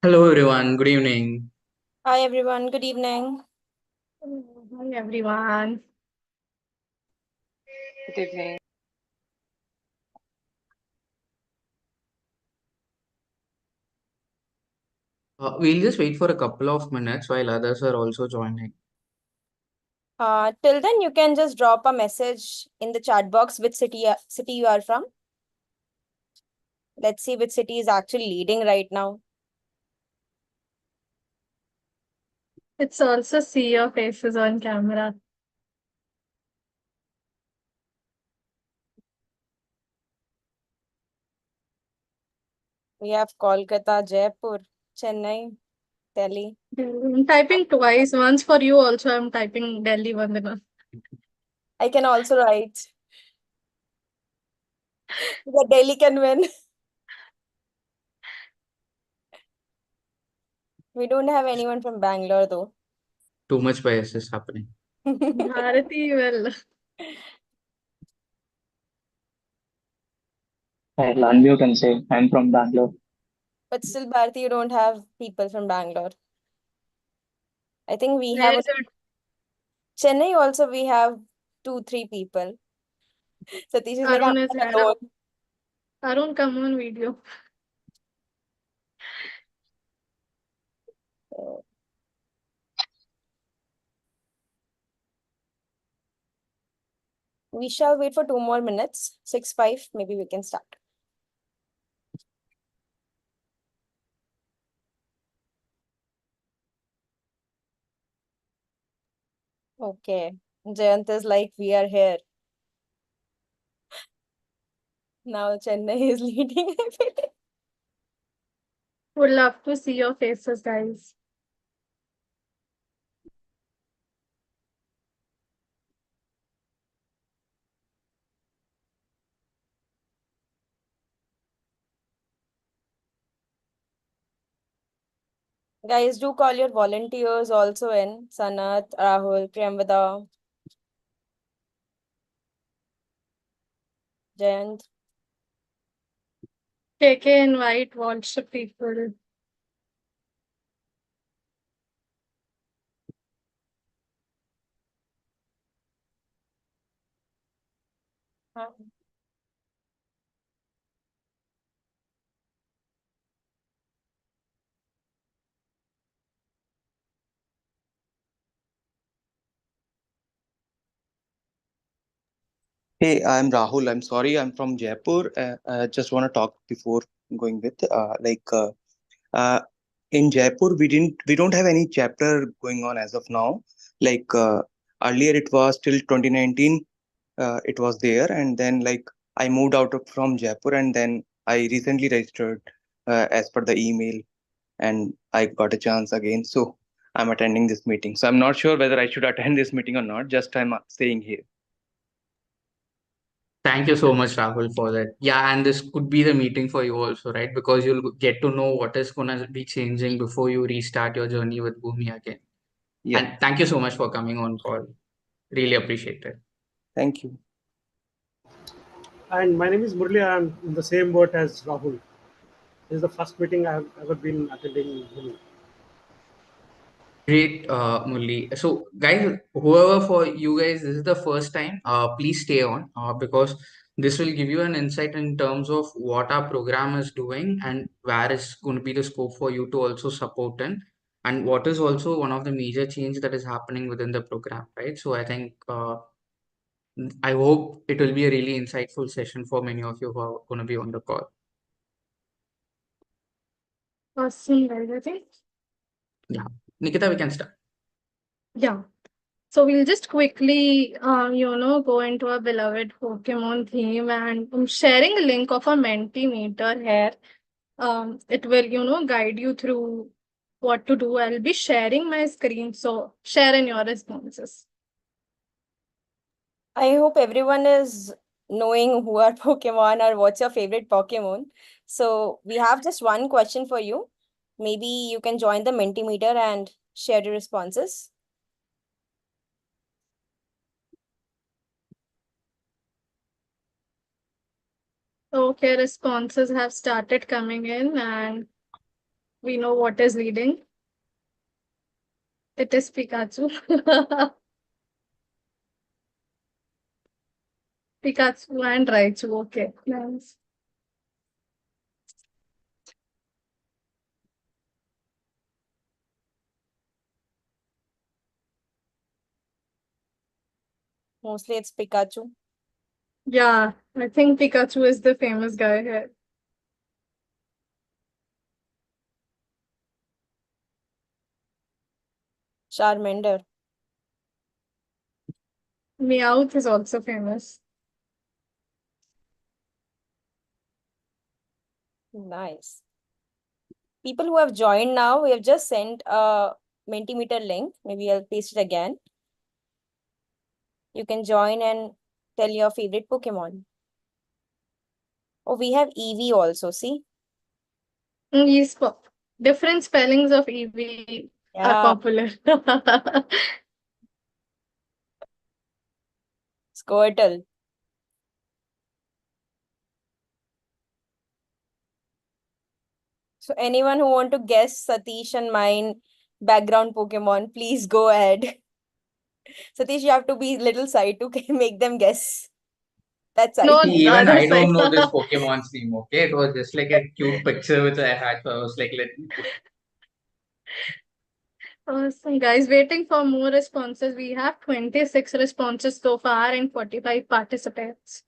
Hello everyone, good evening. Hi everyone, good evening. Hi everyone. Good evening. We'll just wait for a couple of minutes while others are also joining. Till then, you can just drop a message in the chat box which city you are from. Let's see which city is actually leading right now. It's also see your faces on camera. We have Kolkata, Jaipur, Chennai, Delhi. I'm typing twice. Once for you also. I'm typing Delhi Vandana. I can also write. The Delhi can win. We don't have anyone from Bangalore though. Too much bias is happening. Bharati will. Lanvio can say, I'm from Bangalore. But still, Bharati, you don't have people from Bangalore. I think we have Very good. Chennai also we have 2-3 people. Satish is like, I'm Arun is not here. alone. Arun, come on video. Uh, We shall wait for 2 more minutes. 6-5, maybe we can start. Okay. Jayant is like, we are here. Now Chennai is leading. Would love to see your faces, guys. Guys, do call your volunteers also in. Sanat, Rahul, Priyamvada, Jayant. KK invite WhatsApp people. Hey, I'm Rahul. I'm sorry, I'm from Jaipur. Just want to talk before going with uh, in Jaipur we don't have any chapter going on as of now. Like earlier it was till 2019 it was there, and then like I moved from Jaipur, and then I recently registered as per the email, and I got a chance again. So I'm attending this meeting. So I'm not sure whether I should attend this meeting or not. Just I'm saying here. Thank you so much, Rahul, for that. Yeah, and this could be the meeting for you also, right? Because you'll get to know what is going to be changing before you restart your journey with Bhumi again. Yeah. And thank you so much for coming on call. Really appreciate it. Thank you. And my name is Murli. I'm in the same boat as Rahul. This is the first meeting I have ever been attending in Bhumi. Great, Mulli. So, guys, whoever for you guys, this is the first time, please stay on because this will give you an insight in terms of what our program is doing and where is going to be the scope for you to also support in, and what is also one of the major change that is happening within the program, right? So, I think I hope it will be a really insightful session for many of you who are going to be on the call. Awesome, guys, I think. Yeah, Nikita, we can start. Yeah. So we'll just quickly, go into our beloved Pokemon theme, and I'm sharing a link of a Mentimeter here. It will, guide you through what to do. I'll be sharing my screen, so share in your responses. I hope everyone is knowing who are Pokemon or what's your favorite Pokemon. So we have just one question for you. Maybe you can join the Mentimeter and share your responses. Okay, responses have started coming in, and we know what is leading. It is Pikachu. Pikachu and Raichu. Okay, nice. Mostly it's Pikachu. Yeah, I think Pikachu is the famous guy here. Charmander. Meowth is also famous. Nice. People who have joined now, we have just sent a Mentimeter link. Maybe I'll paste it again. You can join and tell your favorite Pokemon. Oh, we have Eevee also, see? Yes, different spellings of EV are Yeah, popular. Squirtle. So anyone who want to guess Satish and mine background Pokemon, please go ahead. Satish, you have to be little side to make them guess. That side. No, See, the even other I don't side. know this Pokemon's name, okay? It was just like a cute picture which I had, so I was like, let me put. Awesome, guys. Waiting for more responses. We have 26 responses so far and 45 participants.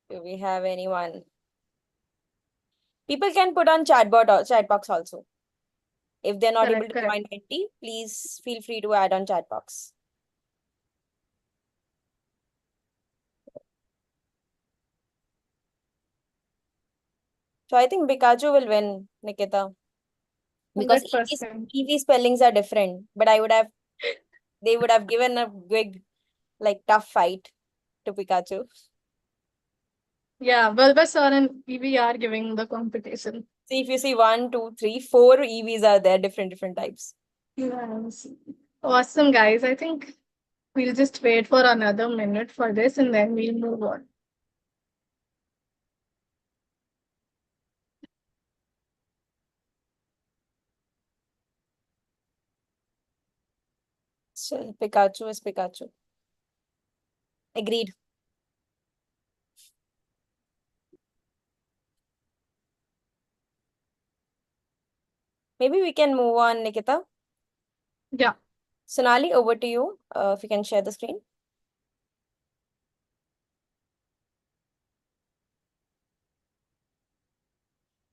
Do we have anyone? People can put on chatbot or chat box also. If they're not able Correct, to correct. join Menti, please feel free to add on chat box. So I think Pikachu will win, Nikita. Because 100%. EV spellings are different. But they would have given a big, like, tough fight to Pikachu. Yeah, Bulbasaur and EV are giving the competition. See, if you see 1, 2, 3, 4 EVs are there, different types. Yes. Awesome, guys. I think we'll just wait for another minute for this and then we'll move on. So Pikachu is Pikachu. Agreed. Maybe we can move on, Nikita. Yeah. Sonali, over to you. If you can share the screen.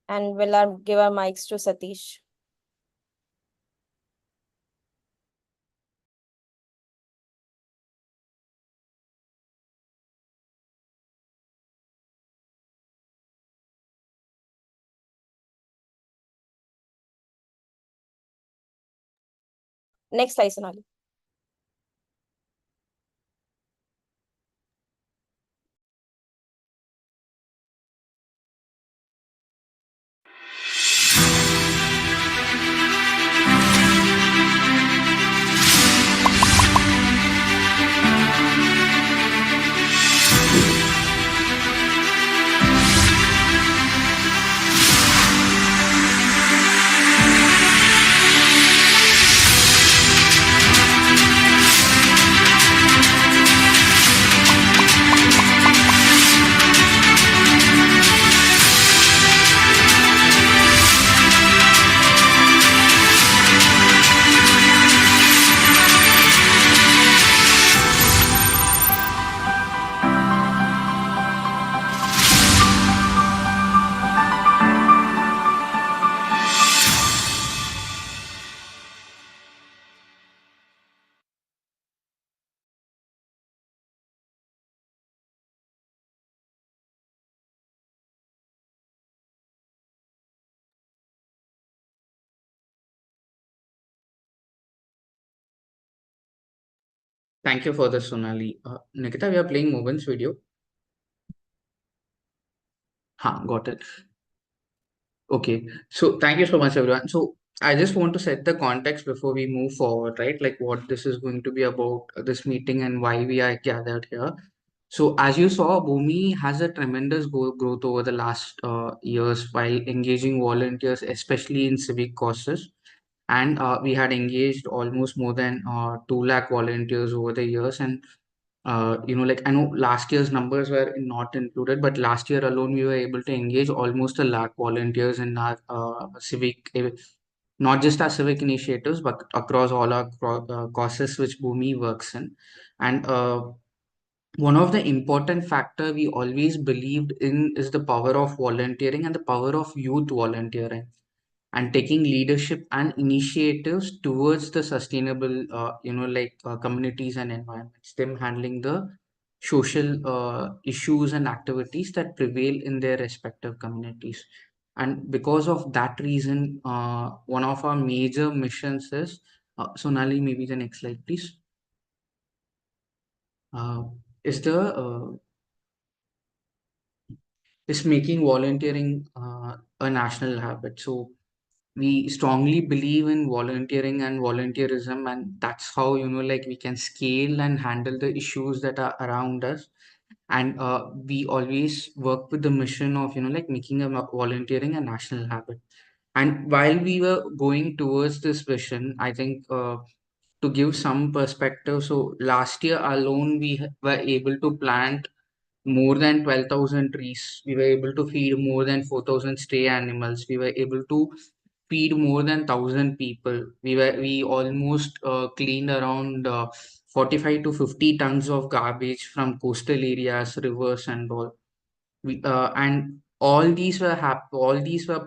And we'll give our mics to Satish. Next slide, Sonali. Thank you for this, Sonali. Nikita, we are playing Moban's video. Got it. Okay. So thank you so much, everyone. So I just want to set the context before we move forward, right? Like what this is going to be about, this meeting and why we are gathered here. So as you saw, Bhumi has a tremendous growth over the last years while engaging volunteers, especially in civic causes. And we had engaged almost more than 2 lakh volunteers over the years. And like I know last year's numbers were not included, but last year alone we were able to engage almost 1 lakh volunteers in our civic, not just our civic initiatives, but across all our causes which Bhumi works in. And one of the important factor we always believed in is the power of volunteering and the power of youth volunteering and taking leadership and initiatives towards the sustainable communities and environments, them handling the social issues and activities that prevail in their respective communities. And because of that reason, one of our major missions is Sonali, maybe the next slide please, uh, is the is making volunteering a national habit. So we strongly believe in volunteering and volunteerism, and that's how like we can scale and handle the issues that are around us. And we always work with the mission of like making a volunteering a national habit. And while we were going towards this vision, I think to give some perspective, so last year alone we were able to plant more than 12,000 trees. We were able to feed more than 4,000 stray animals. We were able to feed more than 1,000 people. We almost cleaned around 45 to 50 tons of garbage from coastal areas, rivers, and all. And all these were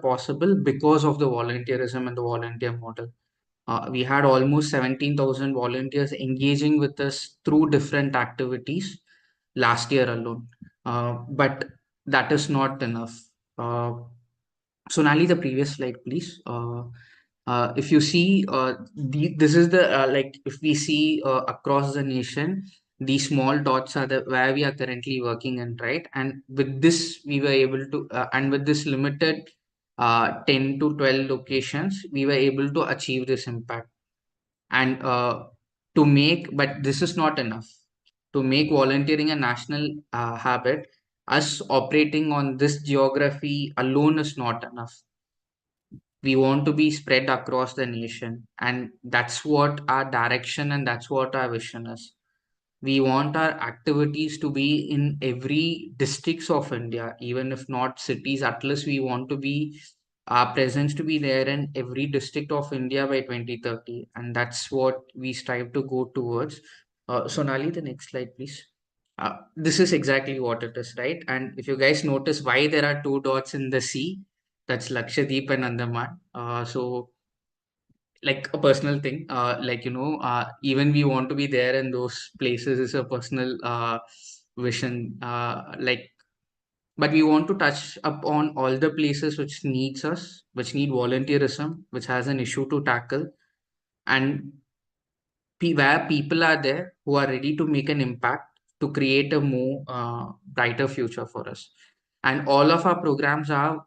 possible because of the volunteerism and the volunteer model. We had almost 17,000 volunteers engaging with us through different activities last year alone. But that is not enough. Uh, Sonali, the previous slide, please. If you see, this is the if we see across the nation, these small dots are the where we are currently working in, right? And with this, we were able to, and with this limited 10 to 12 locations, we were able to achieve this impact. And but this is not enough. To make volunteering a national habit, us operating on this geography alone is not enough. We want to be spread across the nation, and that's what our direction and that's what our vision is. We want our activities to be in every districts of India, even if not cities. At least we want to be our presence to be there in every district of India by 2030, and that's what we strive to go towards. Sonali, the next slide, please. This is exactly what it is, right? And if you guys notice why there are two dots in the sea, that's Lakshadweep and Andaman. So like a personal thing, even we want to be there in those places is a personal vision. But we want to touch upon all the places which needs us, which need volunteerism, which has an issue to tackle, and where people are there who are ready to make an impact to create a more brighter future for us. And all of our programs are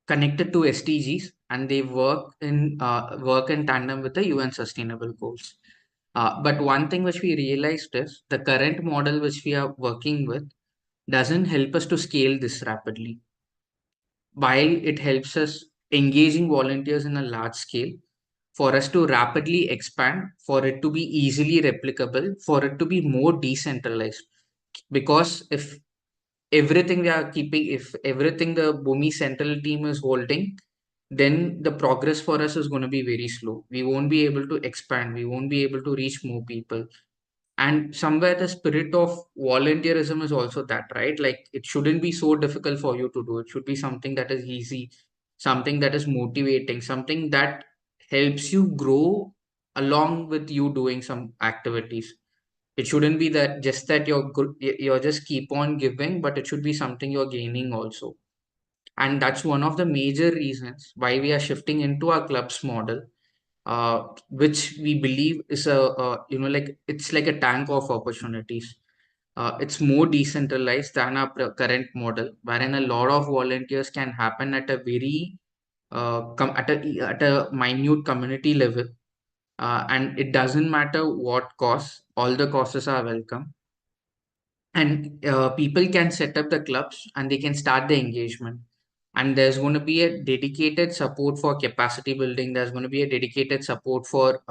connected to SDGs, and they work in tandem with the UN Sustainable Goals. But one thing which we realized is the current model which we are working with doesn't help us to scale this rapidly. While it helps us engaging volunteers in a large scale, for us to rapidly expand, for it to be easily replicable, for it to be more decentralized. Because if everything the Bhumi central team is holding, then the progress for us is going to be very slow. We won't be able to expand. We won't be able to reach more people. And somewhere the spirit of volunteerism is also that, right? Like it shouldn't be so difficult for you to do. It should be something that is easy, something that is motivating, something that helps you grow along with you doing some activities. It shouldn't be that just that you're good, you're just keep on giving, but it should be something you're gaining also. And that's one of the major reasons why we are shifting into our clubs model, which we believe is like it's like a tank of opportunities. It's more decentralized than our current model, wherein a lot of volunteers can happen at a very at a minute community level, and it doesn't matter what cost, all the costs are welcome. and people can set up the clubs and they can start the engagement. And there's going to be a dedicated support for capacity building. There's going to be a dedicated support for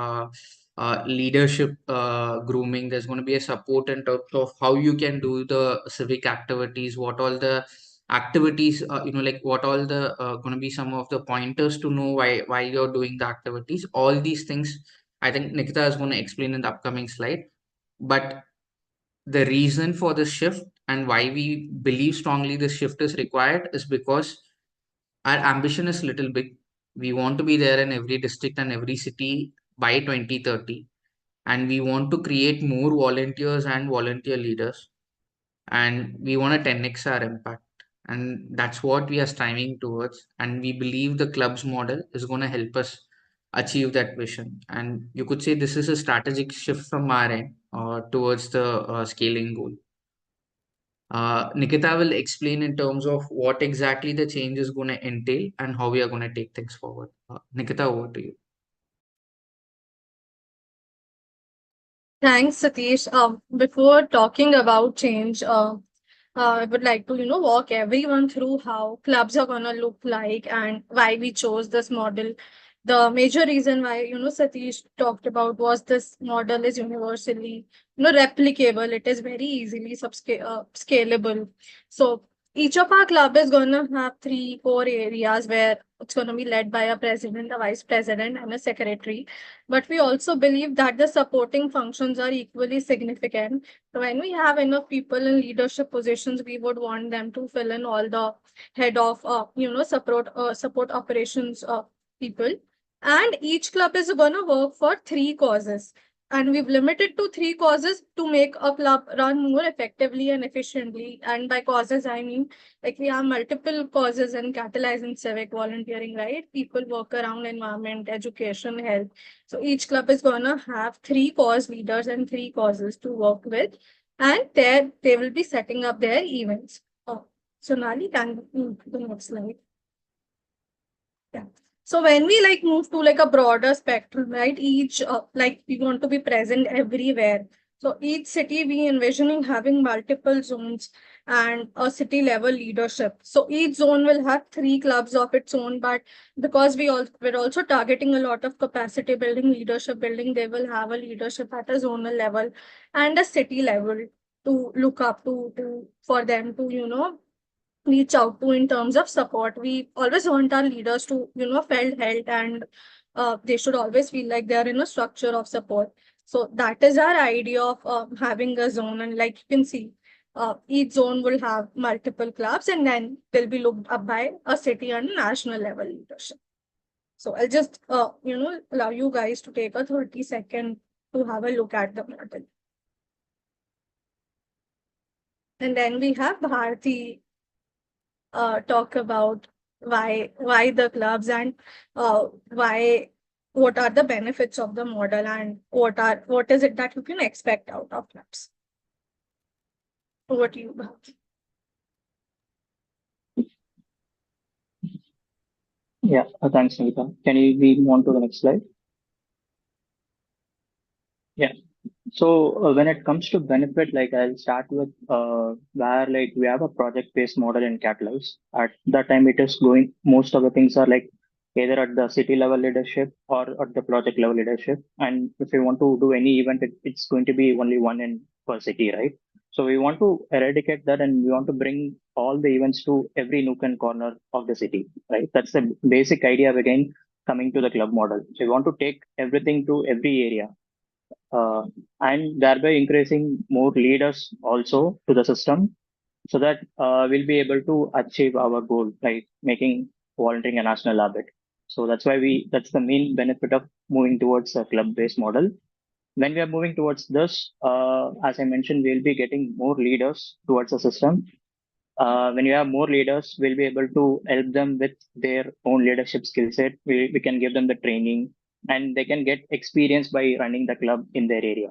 leadership grooming. There's going to be a support in terms of how you can do the civic activities, what all the activities, like what all the going to be some of the pointers to know why while you're doing the activities. All these things, I think Nikita is going to explain in the upcoming slide. But the reason for the shift and why we believe strongly this shift is required is because our ambition is little big. We want to be there in every district and every city by 2030. And we want to create more volunteers and volunteer leaders. And we want to 10x our impact. And that's what we are striving towards. And we believe the clubs model is going to help us achieve that vision. And you could say this is a strategic shift from our end towards the scaling goal. Nikita will explain in terms of what exactly the change is going to entail and how we are going to take things forward. Nikita, over to you. Thanks, Satish. Before talking about change, I would like to, walk everyone through how clubs are gonna look like and why we chose this model. The major reason why, Satish talked about was this model is universally, replicable. It is very easily scalable. So each of our club is gonna have three core areas where it's gonna be led by a president, a vice president, and a secretary. But we also believe that the supporting functions are equally significant. So when we have enough people in leadership positions, we would want them to fill in all the head of, support operations people. And each club is going to work for three causes. And we've limited to three causes to make a club run more effectively and efficiently. And by causes, I mean like we have multiple causes and catalyzing civic volunteering, right? People work around environment, education, health. So each club is going to have three cause leaders and three causes to work with. And there they will be setting up their events. Oh, so Nali, can you move to the next slide? Yeah. So when we like move to like a broader spectrum, right? Each like we want to be present everywhere. So each city we envisioning having multiple zones and a city level leadership. So each zone will have three clubs of its own, but because we're also targeting a lot of capacity building, leadership building, they will have a leadership at a zonal level and a city level to look up to for them to reach out to in terms of support. We always want our leaders to, feel held and they should always feel like they are in a structure of support. So that is our idea of having a zone. And like you can see, each zone will have multiple clubs and then they'll be looked up by a city and national level leadership. So I'll just, allow you guys to take a 30-second to have a look at the model. And then we have Bharti talk about why the clubs and why what are the benefits of the model and what is it that you can expect out of clubs. Over to you, Bhav. Yeah, thanks, Nikita. Can we move on to the next slide? Yeah. So when it comes to benefit, like I'll start with where like we have a project-based model in Catalyze. At that time, it is going. Most of the things are like either at the city level leadership or at the project level leadership. And if we want to do any event, it's going to be only one in per city, right? So we want to eradicate that, and we want to bring all the events to every nook and corner of the city, right? That's the basic idea of again coming to the club model. So we want to take everything to every area uh, and thereby increasing more leaders also to the system so that we'll be able to achieve our goal, like making volunteering a national habit. So that's the main benefit of moving towards a club-based model. When we are moving towards this, as I mentioned, we'll be getting more leaders towards the system. When you have more leaders, we'll be able to help them with their own leadership skill set. We can give them the training and they can get experience by running the club in their area.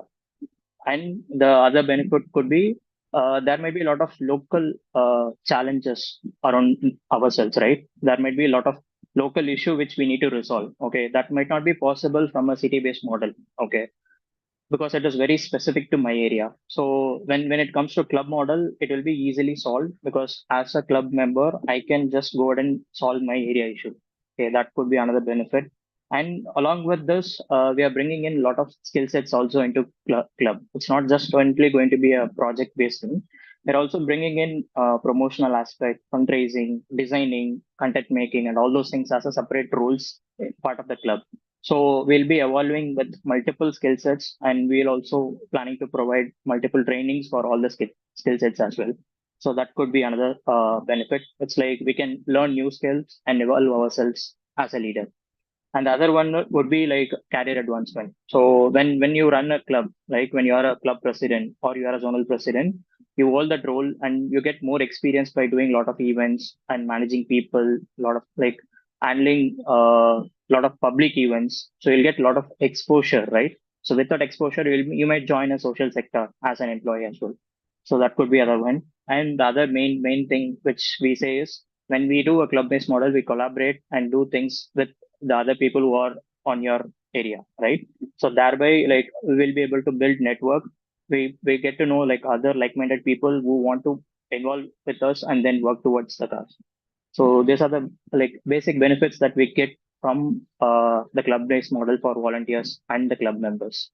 And the other benefit could be there might be a lot of local challenges around ourselves, right? There might be a lot of local issue which we need to resolve. Okay, that might not be possible from a city-based model. Okay, because it is very specific to my area. So when it comes to club model, it will be easily solved because as a club member, I can just go ahead and solve my area issue. Okay, that could be another benefit. And along with this, we are bringing in a lot of skill sets also into club. It's not just only going to be a project based thing. They're also bringing in promotional aspect, fundraising, designing, content making, and all those things as a separate roles part of the club. So we'll be evolving with multiple skill sets, and we'll also planning to provide multiple trainings for all the skill sets as well. So that could be another benefit. It's like we can learn new skills and evolve ourselves as a leader. And the other one would be like career advancement. So when you run a club, like when you are a club president or you are a zonal president, you hold that role and you get more experience by doing a lot of events and managing people, a lot of like handling a lot of public events. So you'll get a lot of exposure, right? So with that exposure, you might join a social sector as an employee as well. So that could be other one. And the other main thing which we say is when we do a club based model, we collaborate and do things with the other people who are on your area, right? So thereby, like we will be able to build network. We get to know like other like-minded people who want to involve with us and then work towards the cause. So these are the like basic benefits that we get from the club-based model for volunteers and the club members.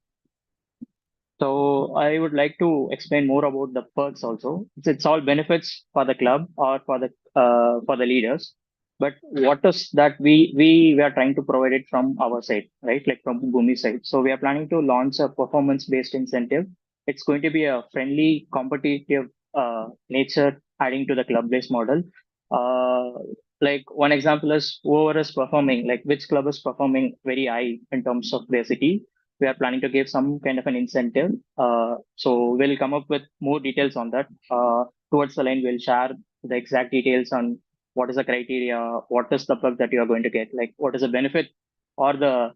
So I would like to explain more about the perks also. It's all benefits for the club or for the leaders. But what is that we are trying to provide it from our side, right? Like from Bhumi side. So we are planning to launch a performance-based incentive. It's going to be a friendly, competitive nature adding to the club-based model. Uh, like one example is whoever is performing, like which club is performing very high in terms of their city, we are planning to give some kind of an incentive. So we'll come up with more details on that. Towards the line, we'll share the exact details on what is the criteria, what is the perk that you are going to get, like what is the benefit or the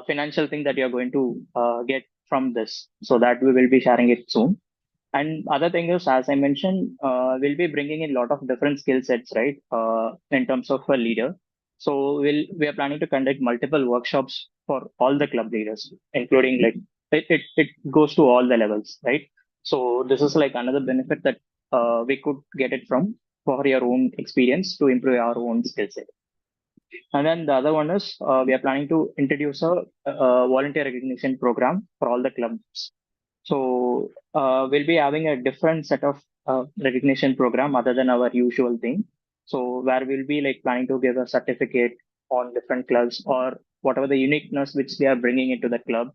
financial thing that you are going to get from this. So that we will be sharing it soon. And other thing is, as I mentioned, we'll be bringing in a lot of different skill sets, right? In terms of a leader. So we are planning to conduct multiple workshops for all the club leaders, including like it goes to all the levels, right? So this is like another benefit that we could get it from for your own experience to improve our own skill set. And then the other one is we are planning to introduce a volunteer recognition program for all the clubs. So we'll be having a different set of recognition program other than our usual thing. So where we'll be like planning to give a certificate on different clubs or whatever the uniqueness which they are bringing into the club.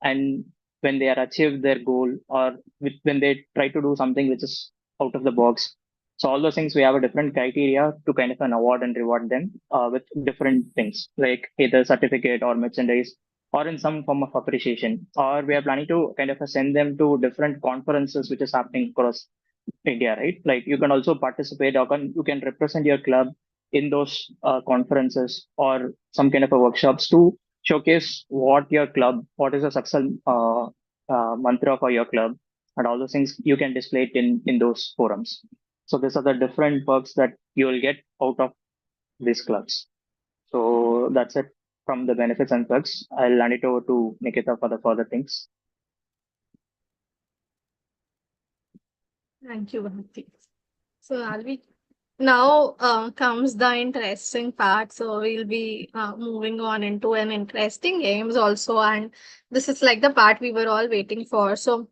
And when they are achieved their goal or when they try to do something which is out of the box. So all those things we have a different criteria to kind of an award and reward them with different things like either certificate or merchandise or in some form of appreciation. Or we are planning to kind of send them to different conferences which is happening across India, right? Like you can also participate or you can represent your club in those conferences or some kind of a workshops to showcase what your club, what is a success mantra for your club, and all those things you can display it in those forums. So these are the different perks that you will get out of these clubs. So that's it from the benefits and perks. I'll hand it over to Nikita for the further things. Thank you, Bharti. So Alvi, now comes the interesting part. So we'll be moving on into an interesting games also, and this is like the part we were all waiting for. So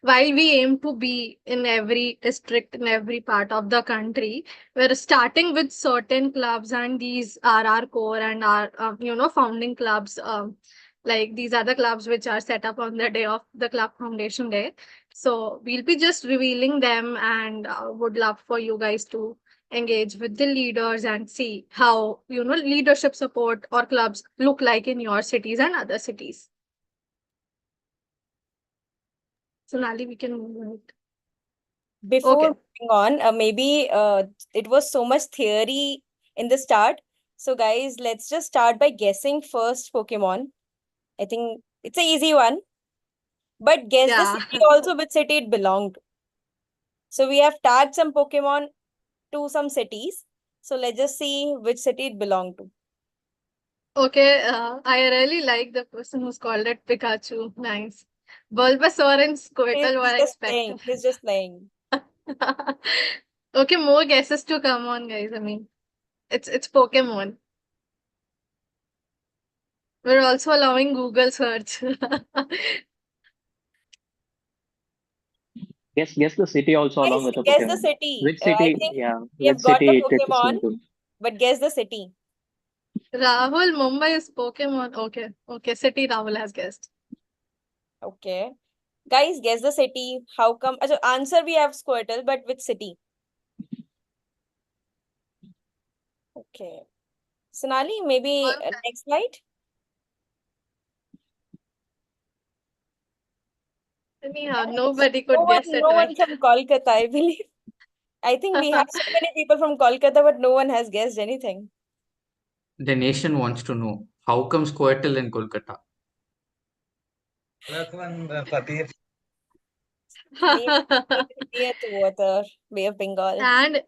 while we aim to be in every district in every part of the country, we're starting with certain clubs, and these are our core and our founding clubs. Like these are the clubs which are set up on the day of the club foundation day. So we'll be just revealing them, and would love for you guys to engage with the leaders and see how leadership support or clubs look like in your cities and other cities. So Nali, we can move on. Before Okay. moving on, maybe it was so much theory in the start. So guys, let's just start by guessing first Pokemon. I think it's an easy one. But guess the Yeah. city also, which city it belonged to. So we have tagged some Pokemon to some cities. So let's just see which city it belonged to. Okay. I really like the person who's called it Pikachu. Nice. Bulbasaur and He's Squirtle were just playing. expected. He's just playing. Okay, more guesses to come on, guys. I mean, it's Pokemon. We're also allowing Google search. Guess the city also along with the Guess the Pokemon. city. Which I city? think Yeah, we which have got the city it is Pokemon, linked to? but guess the city. Rahul, Mumbai is Pokemon. Okay. City Rahul has guessed. Okay. Guys, guess the city. How come? So answer we have Squirtle, but which city? Okay. Sonali, maybe next slide. Anyhow, Guys, nobody could guess it no one right. from Kolkata, I believe. I think we have so many people from Kolkata, but no one has guessed anything. The nation wants to know how come Squirtle in Kolkata? Near to water, Bay of Bengal. And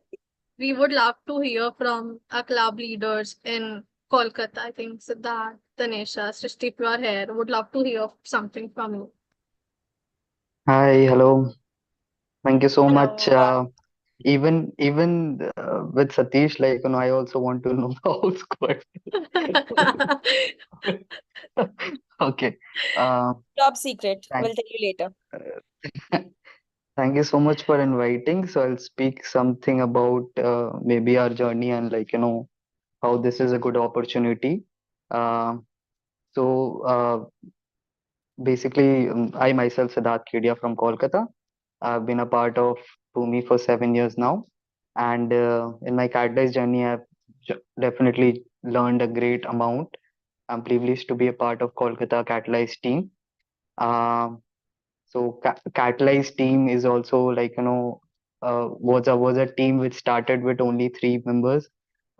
we would love to hear from our club leaders in Kolkata. I think Siddharth, Tanesha, Srishti, if you are here, would love to hear something from you. Hi, hello. Thank you so much. Hello. Even with Satish, I also want to know the whole squad. Okay. Uh, Top secret. thank, We'll tell you later. Thank you so much for inviting. So I'll speak something about maybe our journey and how this is a good opportunity. Uh, so basically, I myself, Siddharth Kedia from Kolkata. I've been a part of Bhumi for 7 years now. And in my catalyst journey, I've definitely learned a great amount. I'm privileged to be a part of Kolkata Catalyze team. Um, Catalyze team is also was a team which started with only 3 members.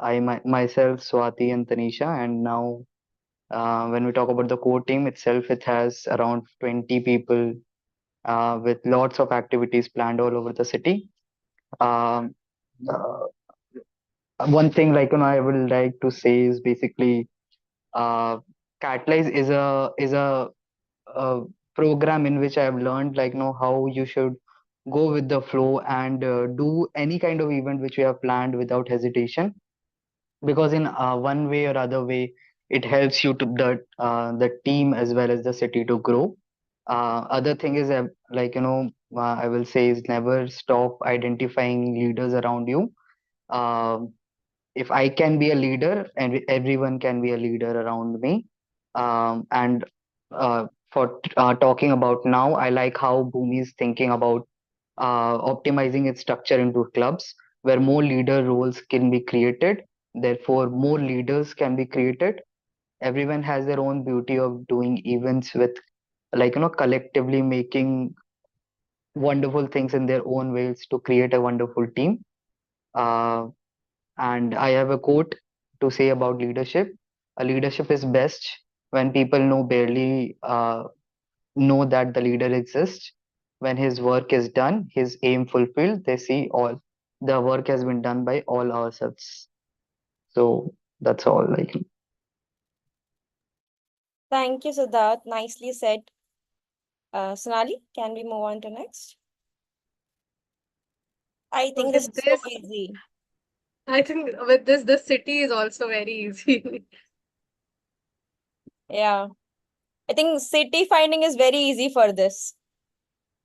Myself, Swati, and Tanisha, and now when we talk about the core team itself, it has around 20 people with lots of activities planned all over the city. Um, uh, One thing I would like to say is basically uh, Catalyze is a program in which I have learned how you should go with the flow and do any kind of event which you have planned without hesitation, because in one way or other way it helps you to the team as well as the city to grow. Other thing is I will say is never stop identifying leaders around you. Um if I can be a leader, and everyone can be a leader around me. And for talking about now, I like how Bhumi is thinking about optimizing its structure into clubs where more leader roles can be created. Therefore, more leaders can be created. Everyone has their own beauty of doing events with, collectively making wonderful things in their own ways to create a wonderful team. Uh, and I have a quote to say about leadership. A leadership is best when people barely know that the leader exists. When his work is done, his aim fulfilled, they see all the work has been done by all ourselves. So that's all. Thank you, Siddharth. Nicely said. Sonali, can we move on to next? I So think this with is so this, easy. I think with this, the city is also very easy. Yeah. I think city finding is very easy for this.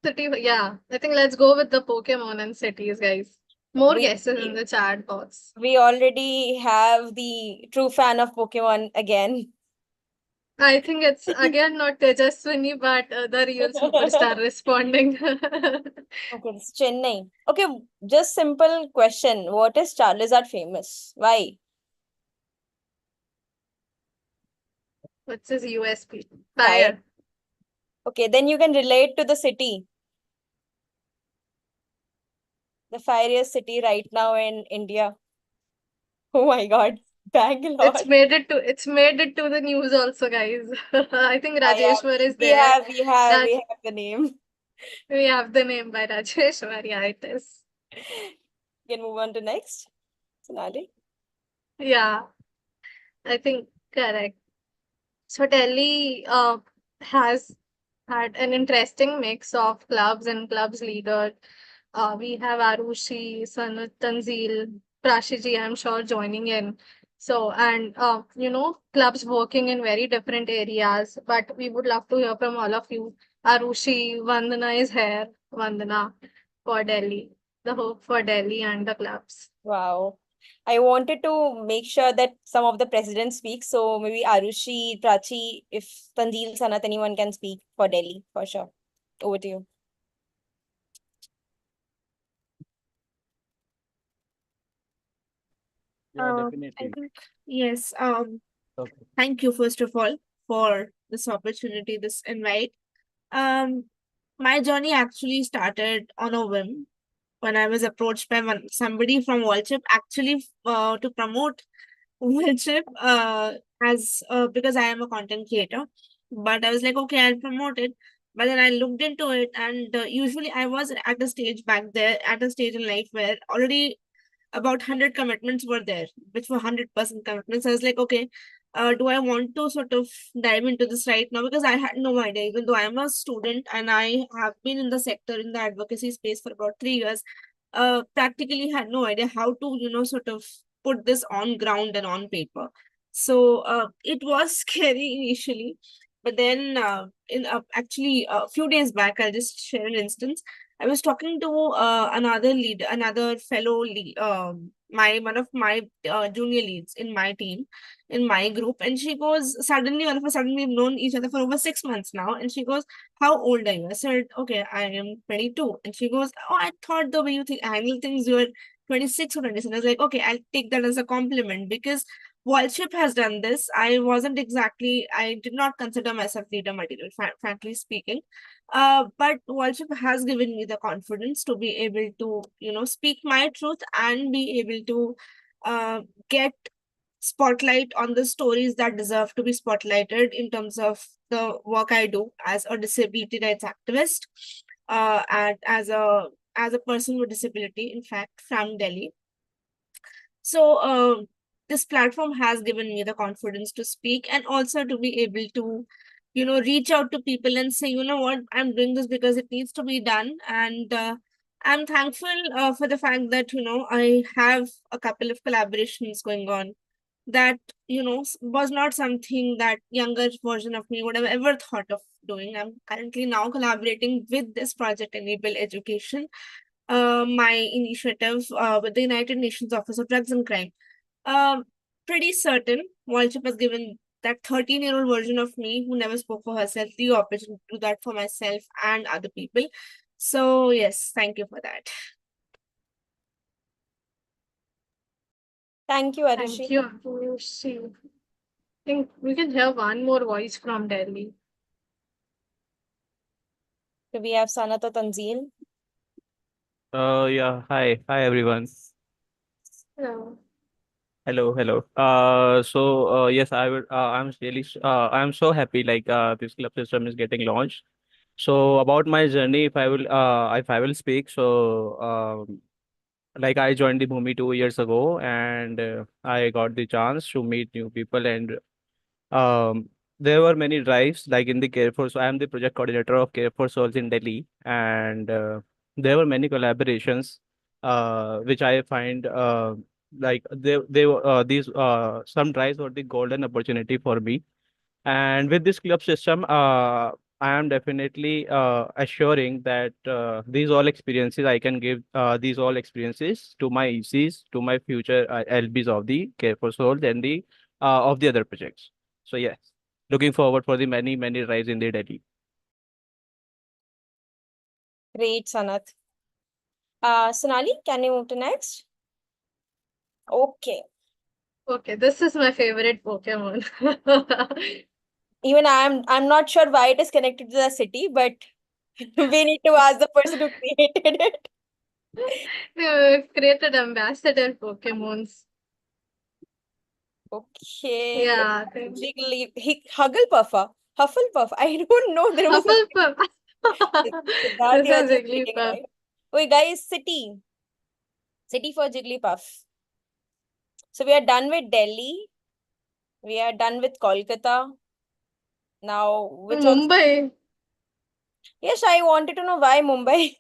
City, yeah. I think let's go with the Pokemon and cities, guys. More We guesses in the chat box. we already have the true fan of Pokemon again. I think it's again not Tejaswini, but the real superstar responding. Okay, it's Chennai. Okay, just simple question. What is Charizard famous? Why? What's his USP? Fire. Fire. Okay, then you can relate to the city. The fieriest city right now in India. Oh my God, Bangalore. It's made it to the news also, guys. I think Yeah, Rajeshwar is we there. have Raj, we have the name. we have the name by Rajeshwar. Yeah, it is. Can move on to next. Sonali. Yeah, I think correct. So Delhi has had an interesting mix of clubs and clubs leaders. We have Arushi, Sanat, Tanzil, Prashiji, I'm sure, joining in. So, and clubs working in very different areas. But we would love to hear from all of you. Arushi, Vandana is here. Vandana for Delhi, the hope for Delhi and the clubs. Wow. I wanted to make sure that some of the presidents speak. So maybe Arushi, Prachi, if Tanzil, Sanat, anyone can speak for Delhi, for sure. Over to you. Yeah, I definitely. think, yes. Okay. Thank you, first of all, for this opportunity, this invite. Um, my journey actually started on a whim when I was approached by somebody from Worldship actually to promote Worldship as because I am a content creator. But I was like, okay, I'll promote it. But then I looked into it, and usually I was at a stage back there, at a stage in life where already about 100 commitments were there, which were 100% commitments. I was like, okay, do I want to sort of dive into this right now? Because I had no idea, even though I'm a student and I have been in the sector, in the advocacy space for about 3 years, practically had no idea how to, sort of put this on ground and on paper. So it was scary initially. But then, in actually a few days back, I'll just share an instance. I was talking to another lead, another fellow lead, my one of my junior leads in my team, in my group, and she goes, suddenly, all of a sudden, we've known each other for over 6 months now, and she goes, "How old are you?" I said, "Okay, I am 22," and she goes, "Oh, I thought the way you think handle things, you're 26 or 27." I was like, "Okay, I'll take that as a compliment because." Wallship has done this. I did not consider myself leader material, frankly speaking, but worship has given me the confidence to be able to, speak my truth and be able to get spotlight on the stories that deserve to be spotlighted in terms of the work I do as a disability rights activist, and as a person with disability, in fact, from Delhi. So this platform has given me the confidence to speak and also to be able to, reach out to people and say, you know what, I'm doing this because it needs to be done. And I'm thankful for the fact that, I have a couple of collaborations going on that, was not something that younger version of me would have ever thought of doing. I'm currently now collaborating with this project Enable Education, my initiative with the United Nations Office of Drugs and Crime. Um, Pretty certain Worldship has given that 13-year-old version of me who never spoke for herself the opportunity to do that for myself and other people. So yes, thank you for that. Thank you, Arushi. Thank you, Arushi. I think we can hear one more voice from Delhi. Do we have Sanat or Tanzil? Yeah. Hi, everyone. Hello. Hello. Yes, I'm so happy like this club system is getting launched. So about my journey, if I will speak, like I joined the Bhumi 2 years ago, and I got the chance to meet new people, and Um, there were many drives like in the Care for So I am the project coordinator of Care for Souls in Delhi, and there were many collaborations, which I find like they were these some drives were the golden opportunity for me. And with this club system, I am definitely assuring that these all experiences I can give these all experiences to my ECs, to my future LBs of the Care for Souls and the of the other projects. So yes, looking forward for the many rides in the Delhi. Great, Sanat. Sonali, can you move to next? Okay. Okay, this is my favorite Pokemon. Even I'm not sure why it is connected to the city, but we need to ask the person who created it. We've created ambassador Pokemons. Okay. Yeah, Hugglepuff. Hufflepuff. I don't know. There was a Hufflepuff. Siddharth, This you are is just reading, Jigglypuff. right? Wait, guys, city. City for Jigglypuff. So we are done with Delhi. We are done with Kolkata. Now, which was Mumbai. Yes, I wanted to know why Mumbai.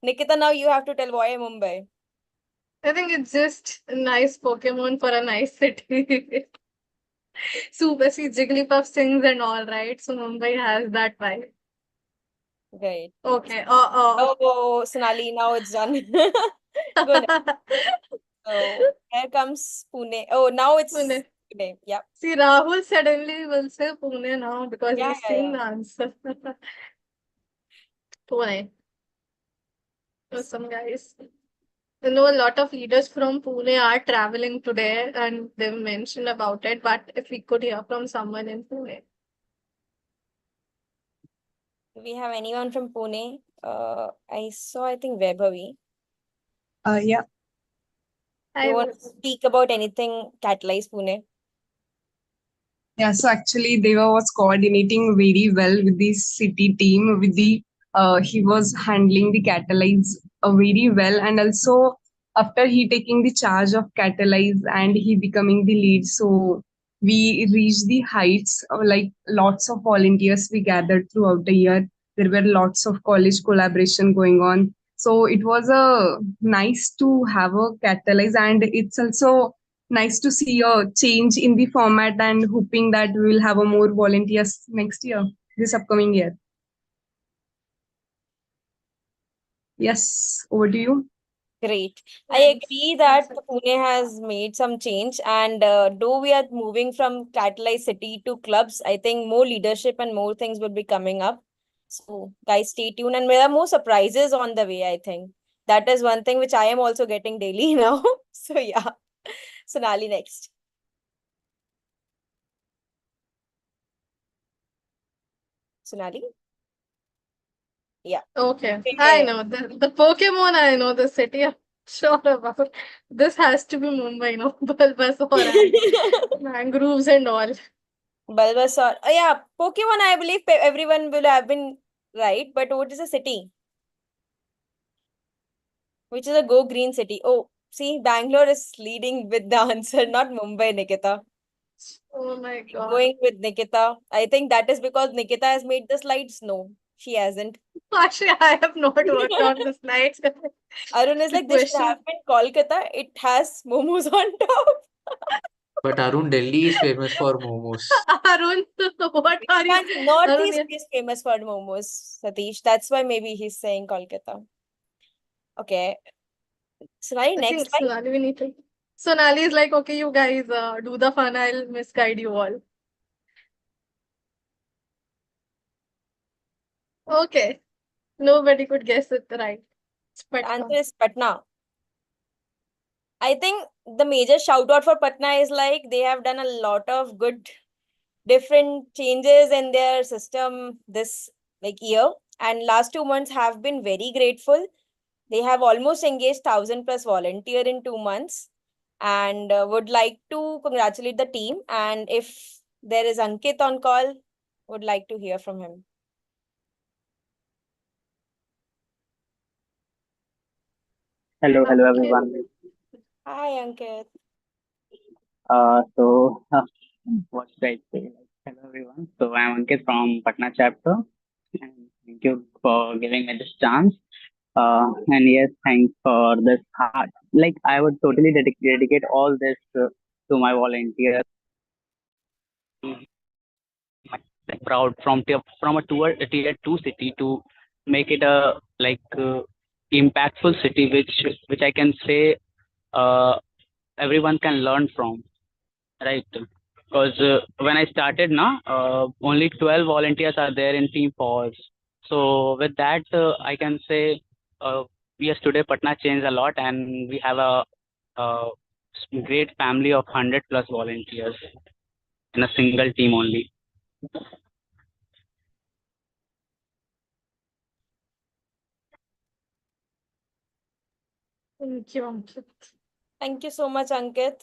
Nikita, now you have to tell why Mumbai. I think it's just a nice Pokemon for a nice city. Super see Jigglypuff sings and all, right? So Mumbai has that vibe. Right. Okay. Oh, Sonali, now it's done. Good. So here comes Pune. Oh, now it's Pune. Pune. Yeah. See, Rahul suddenly will say Pune now because Yeah, he's yeah, seeing yeah. the answer. Pune. Awesome, guys. I know a lot of leaders from Pune are traveling today and they've mentioned about it, but if we could hear from someone in Pune. Do we have anyone from Pune? I saw, I think, Vaibhavi. Yeah. Do you I want to was. speak about anything catalyze Pune? Yeah, so actually Deva was coordinating very well with the city team, with the he was handling the catalyze very well, and also after he taking the charge of catalyze and he becoming the lead, so we reached the heights, like lots of volunteers we gathered throughout the year. There were lots of college collaboration going on. So it was a nice to have a catalyze, and it's also nice to see a change in the format and hoping that we will have a more volunteers next year, this upcoming year. Yes, over to you. Great. I Thanks. agree Thanks. that Pune has made some change, and though we are moving from catalyzed city to clubs, I think more leadership and more things will be coming up. So, guys, stay tuned, and there are more surprises on the way, I think. That is one thing which I am also getting daily now. So, yeah. Sonali next. Sonali? Yeah. Okay, I Okay. know the Pokemon. I know the city. I'm sure about. This has to be Mumbai, no? Bulbasaur and mangroves and all. Bulbasaur. Oh, yeah. Pokemon, I believe everyone will have been right, but what is a city? Which is a go green city? Oh, see, Bangalore is leading with the answer, not Mumbai, Nikita. Oh my God. Going with Nikita. I think that is because Nikita has made the slides. No, she hasn't. Actually, I have not worked on the slides. Arun is The like, this should question. have been Kolkata. It has momos on top. But Arun, Delhi is famous for momos. Arun, what Which are you? one's Arun, Northeast yeah. is famous for momos, Satish. That's why maybe he's saying Kolkata. Okay. Sonali, I think next line. Sonali, we need to. Sonali is like, okay, you guys do the fun. I'll misguide you all. Okay. Nobody could guess it right. It's The answer Patna. is Patna. I think the major shout out for Patna is like they have done a lot of good different changes in their system this like year, and last 2 months have been very grateful. They have almost engaged 1,000 plus volunteer in 2 months, and would like to congratulate the team. And if there is Ankit on call, would like to hear from him. Hello Okay. everyone. Hi, Ankit. So what should I say? Hello everyone. So I'm Ankit from Patna chapter, and thank you for giving me this chance. And yes, thanks for this heart. Like I would totally dedicate all this to my volunteers. Like, proud from a tier two city to make it a impactful city, which I can say uh, everyone can learn from, right? Because when I started now, only 12 volunteers are there in Team Pause. So with that, I can say yes, today Patna changed a lot, and we have a great family of 100 plus volunteers in a single team only. Thank you, Ankit. Thank you so much, Ankit.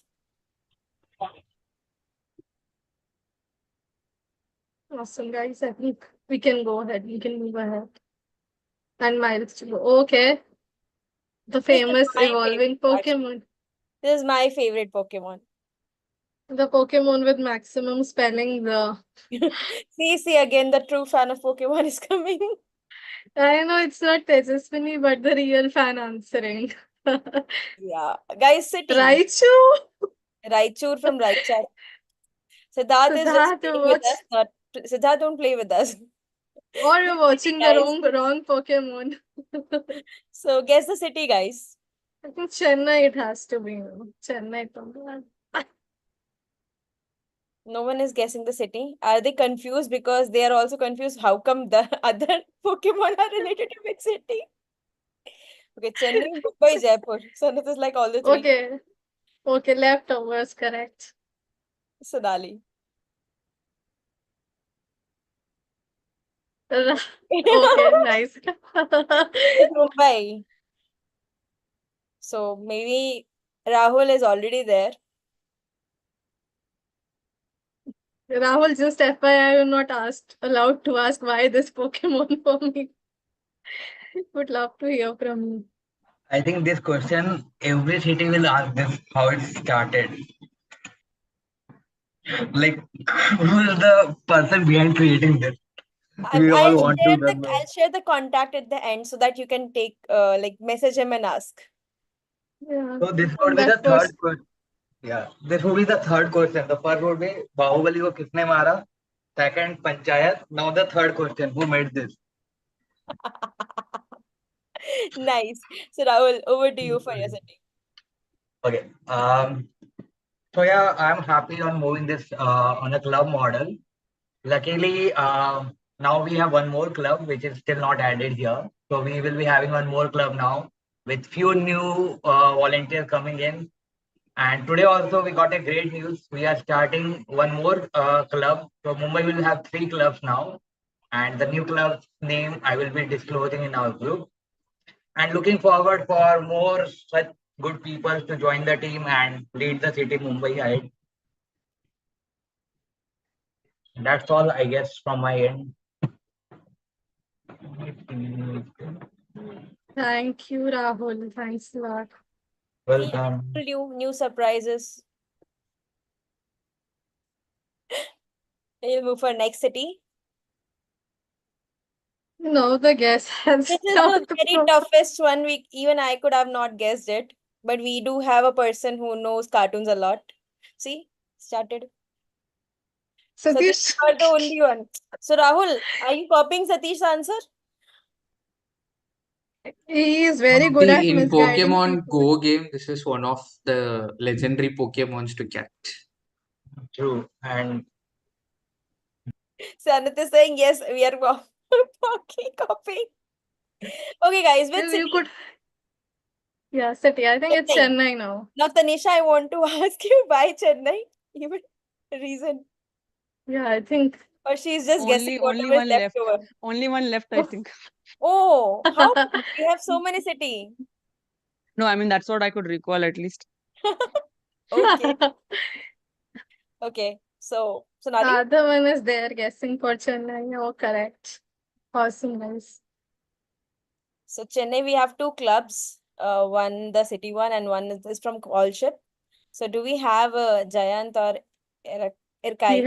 Awesome, guys. I think we can go ahead. We can move ahead. And miles to go. Okay. The This is famous my favorite evolving part. Pokemon. This is my favorite Pokemon. The Pokemon with maximum spelling. See, again, the true fan of Pokemon is coming. I know it's not Tejaswini, but the real fan answering. Yeah. Guys, city. Raichu. Raichur from Raichur. Siddharth is just Siddharth, playing with us. Not Siddharth, don't play with us. or you're watching the Guys. wrong Pokemon. So guess the city, guys. I think Chennai it has to be. Chennai. No one is guessing the city. Are they confused because they are also confused? How come the other Pokemon are related to which city? Okay, Chennai, Mumbai, Jaipur. So this is like all the three. Okay, leftovers, correct. Sonali. Okay, nice. It's Mumbai. So maybe Rahul is already there. Rahul, just FYI, I'm not allowed to ask why this Pokemon for me. Would love to hear from you. I think this question, every city will ask this, how it started. Like, who is the person behind creating this? We all want to know. I'll share the contact at the end so that you can take message him and ask. Yeah. So this would be the third question. Yeah, this would be the third question. The first would be Bahubali ko kisne mara? Second, Panchayat. Now the third question, who made this? Nice. So Rahul, over to you for your city. Okay. So yeah, I'm happy on moving this on a club model. Luckily, now we have one more club which is still not added here. So we will be having one more club now with few new volunteers coming in. And today also we got a great news. We are starting one more club. So Mumbai will have 3 clubs now. And the new club's name I will be disclosing in our group. And looking forward for more such good people to join the team and lead the city Mumbai ahead. That's all, I guess, from my end. Thank you, Rahul. Thanks a lot. Welcome. New surprises. We'll move for next city. No, the guess has This is the very toughest one. Even I could have not guessed it. But we do have a person who knows cartoons a lot. See, started. Satish are the only one. So Rahul, are you copying Satish's answer? He is very good at In misguiding Pokemon people. Go game, this is one of the legendary Pokemons to get. True. And Sanat is saying yes, we are copying. Okay, guys, which city? Yeah, city. I think it's Chennai now. Now, Tanisha, I want to ask you why Chennai? Even reason. Yeah, I think. Or she's just guessing whatever is left over. Only one left, I think. Oh, how? We have so many city. No, I mean, that's what I could recall at least. Okay. Okay. So, Sonali? The other one is there guessing for Chennai. Oh, correct. Awesome, guys. So, Chennai, we have 2 clubs. One, the city one, and one is from Allship. So, do we have Jayant or Irkai?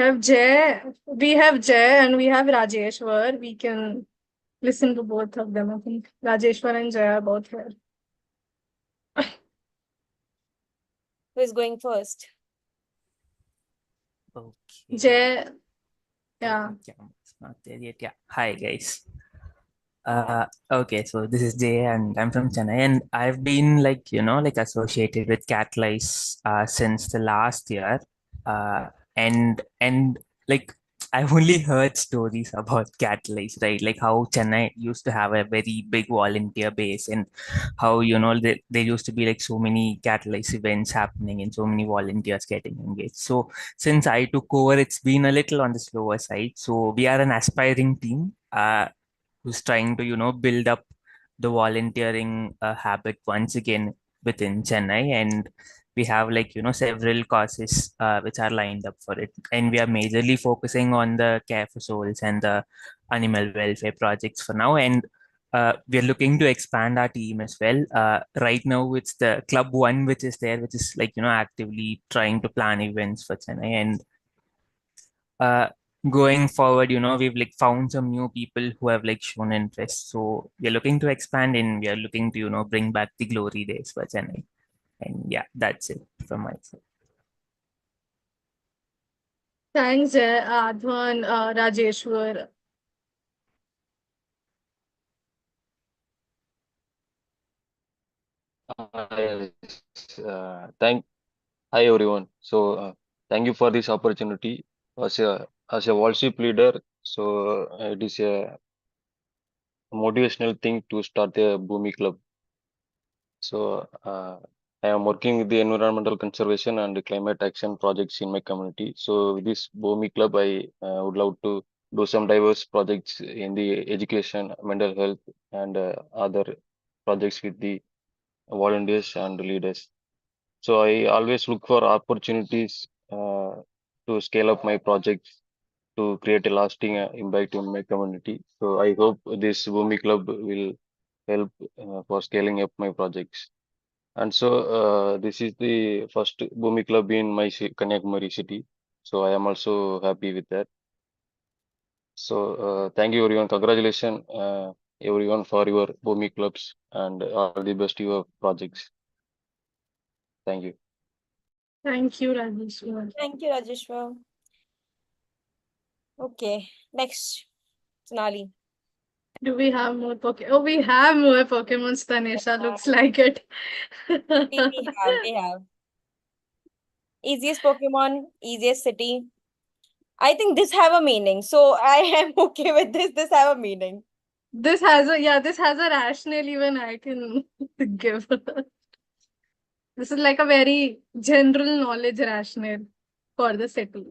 We have Jay and we have Rajeshwar. We can listen to both of them. I think Rajeshwar and Jay are both here. Who is going first? Okay. Jay. Yeah. It's not there yet. Yeah. Hi, guys. Okay, so this is Jay and I'm from Chennai, and I've been associated with cat lice since the last year. And like I've only heard stories about cat lice, right? Like how Chennai used to have a very big volunteer base, and how there used to be like so many cat lice events happening and so many volunteers getting engaged. So since I took over, it's been a little on the slower side. So we are an aspiring team who's trying to build up the volunteering habit once again within Chennai, and we have several causes which are lined up for it, and we are majorly focusing on the care for souls and the animal welfare projects for now. And we are looking to expand our team as well. Right now, it's the Club One which is there, which is like actively trying to plan events for Chennai. And uh, going forward, we've like found some new people who have like shown interest. So we are looking to expand and we are looking to bring back the glory days for Chennai. And yeah, that's it from my side. Thanks, Advan, Rajeshwar. Yes, hi everyone. Thank you for this opportunity. As a worship leader, it is a motivational thing to start a Bhumi Club. I am working with the environmental conservation and climate action projects in my community. So with this Bhumi Club, I would love to do some diverse projects in the education, mental health, and other projects with the volunteers and leaders. So I always look for opportunities to scale up my projects to create a lasting impact in my community. So I hope this Bhumi Club will help for scaling up my projects. And this is the first Bhumi Club in my Kanyakumari city. So I am also happy with that. Thank you everyone. Congratulations everyone for your Bhumi clubs and all the best your projects. Thank you. Thank you, Rajeshwar. Thank you, Rajeshwar. Okay, next, Sonali. Do we have more Pokemon? Oh, we have more Pokemons, Tanisha. Looks like it. We have. Easiest Pokemon, easiest city. I think this have a meaning. So I am okay with this. This have a meaning. This has a rationale even I can give. This is like a very general knowledge rationale for the city.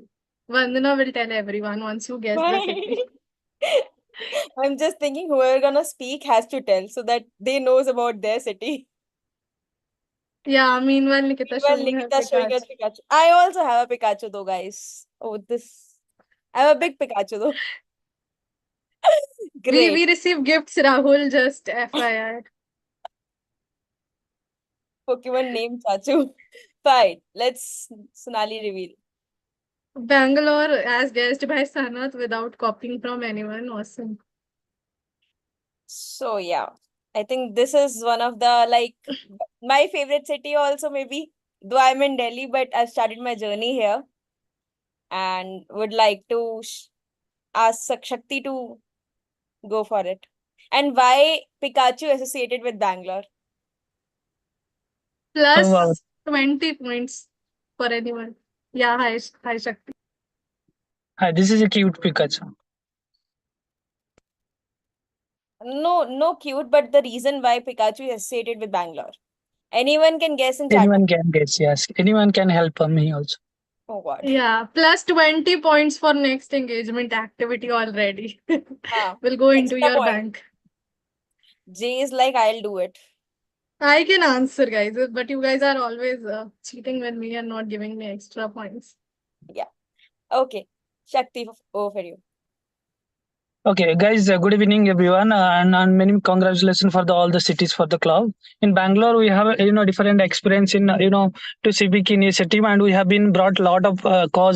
Vandana will tell everyone once you guess the city. I'm just thinking whoever gonna speak has to tell so that they knows about their city. Yeah, meanwhile Nikita showing her showing her Pikachu. Pikachu. I also have a Pikachu though, guys. Oh, this. I have a big Pikachu though. Great. We receive gifts, Rahul, just FYI. Pokemon name Chachu. Fine. Let's Sonali reveal. Bangalore as guessed by Sanat without copying from anyone. Awesome. So yeah, I think this is one of the like my favorite city also maybe. Though I'm in Delhi, but I've started my journey here and would like to ask Shakti to go for it. And why Pikachu associated with Bangalore? Plus Oh, wow. 20 points for anyone. Yeah, hi Shakti. Hi, this is a cute Pikachu. No cute, but the reason why Pikachu is associated with Bangalore. Anyone can guess in chat. Anyone can guess, yes. Anyone can help me also. Oh God. Yeah, plus 20 points for next engagement activity already. Will go into extra your point. bank. Jay is like, I'll do it. I can answer, guys, but you guys are always cheating with me and not giving me extra points. Yeah. Okay. Shakti, over for you. Okay, guys, good evening, everyone, and many congratulations for all the cities for the club. In Bangalore, we have different experience in to Civic initiative, and we have been brought a lot of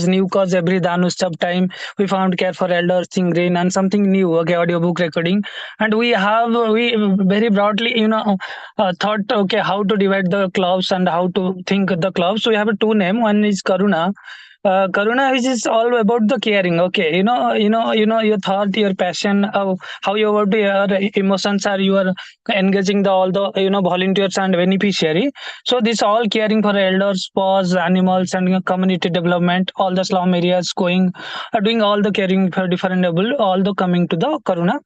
new cause every Danustap time. We found care for elders, thing green, and something new. Okay, audiobook recording, and we very broadly thought how to divide the clubs and how to think the clubs. So we have two name. One is Karuna. Karuna is all about the caring. Okay, your thought, your passion, how your emotions are. You are engaging all the volunteers and beneficiary. So this all caring for elders, paws, animals, and community development. All the slum areas doing all the caring for different people. All the coming to the Karuna.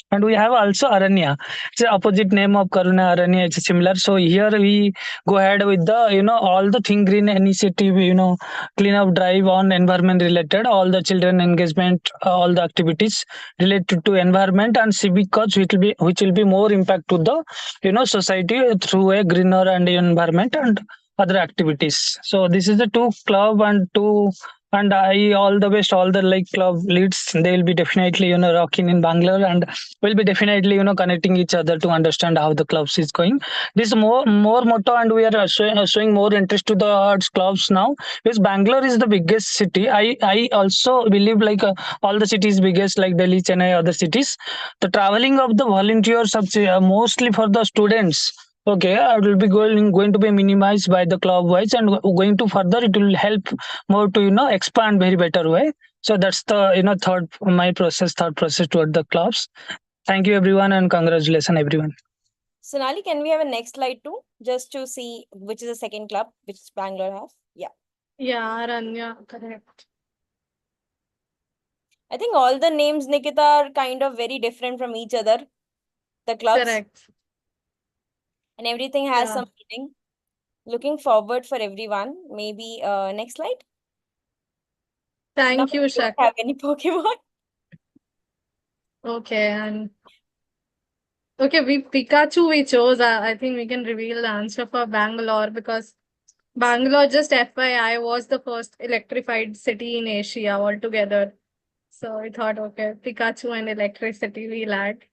And we have also Aranya. It's the opposite name of Karuna. Aranya. It's similar. So here we go ahead with the all the Think Green initiative. Clean up drive on environment related. All the children engagement, all the activities related to environment and civic cause, which will be more impact to the society through a greener and environment and other activities. So this is the two club and two And I all the best all the like club leads. They will be definitely rocking in Bangalore, and will be definitely connecting each other to understand how the clubs is going. This more motto, and we are showing more interest to the clubs now, because Bangalore is the biggest city. I also believe like all the cities biggest like Delhi, Chennai, other cities. The traveling of the volunteers of mostly for the students. Okay, it will be going to be minimized by the club wise, and going to further it will help more to expand very better way. So that's the third process toward the clubs. Thank you everyone, and congratulations everyone. Sonali, can we have a next slide too, just to see which is the second club which Bangalore has? Yeah. Yeah, Ranya, correct. I think all the names, Nikita, are kind of very different from each other. The clubs. Correct. And everything has Yeah. some meaning. Looking forward for everyone. Maybe next slide. Thank Now you, we don't Shakti. have any Pokemon. Okay, and okay, Pikachu we chose. I think we can reveal the answer for Bangalore, because Bangalore, just FYI, was the first electrified city in Asia altogether. So I thought, okay, Pikachu and electricity we'll add.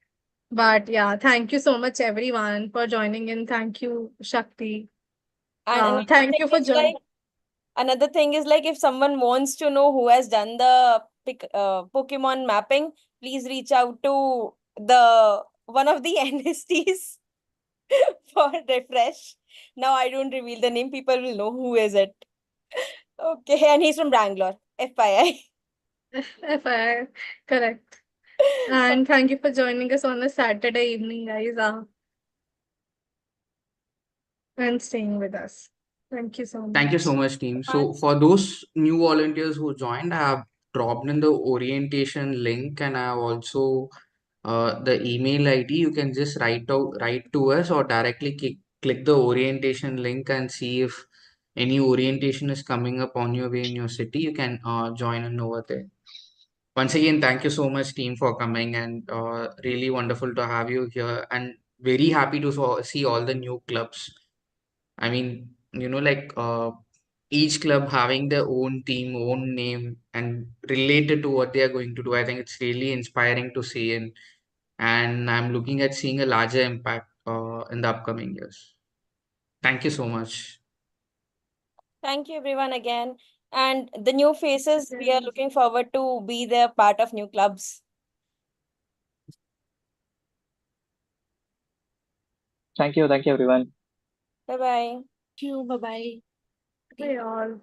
But yeah, thank you so much everyone for joining in. Thank you, Shakti. And another Thank thing you for is joining. another thing is like, if someone wants to know who has done the Pokemon mapping, please reach out to the one of the NSTs for refresh. Now I don't reveal the name, people will know who is it. Okay, and he's from Bangalore, FYI. FYI, correct. And thank you for joining us on a Saturday evening, guys, and staying with us. Thank you so Thank you so much. much, team. Bye. So, for those new volunteers who joined, I have dropped in the orientation link, and I have also the email ID. You can just write to us, or directly click the orientation link and see if any orientation is coming up on your way in your city. You can join in over there. Once again, thank you so much, team, for coming, and really wonderful to have you here, and very happy to see all the new clubs. I mean, like each club having their own team, own name, and related to what they are going to do. I think it's really inspiring to see, and I'm looking at seeing a larger impact in the upcoming years. Thank you so much. Thank you everyone again. And the new faces, we are looking forward to be their part of new clubs. Thank you everyone. Bye bye. Thank you. Bye bye. Bye all.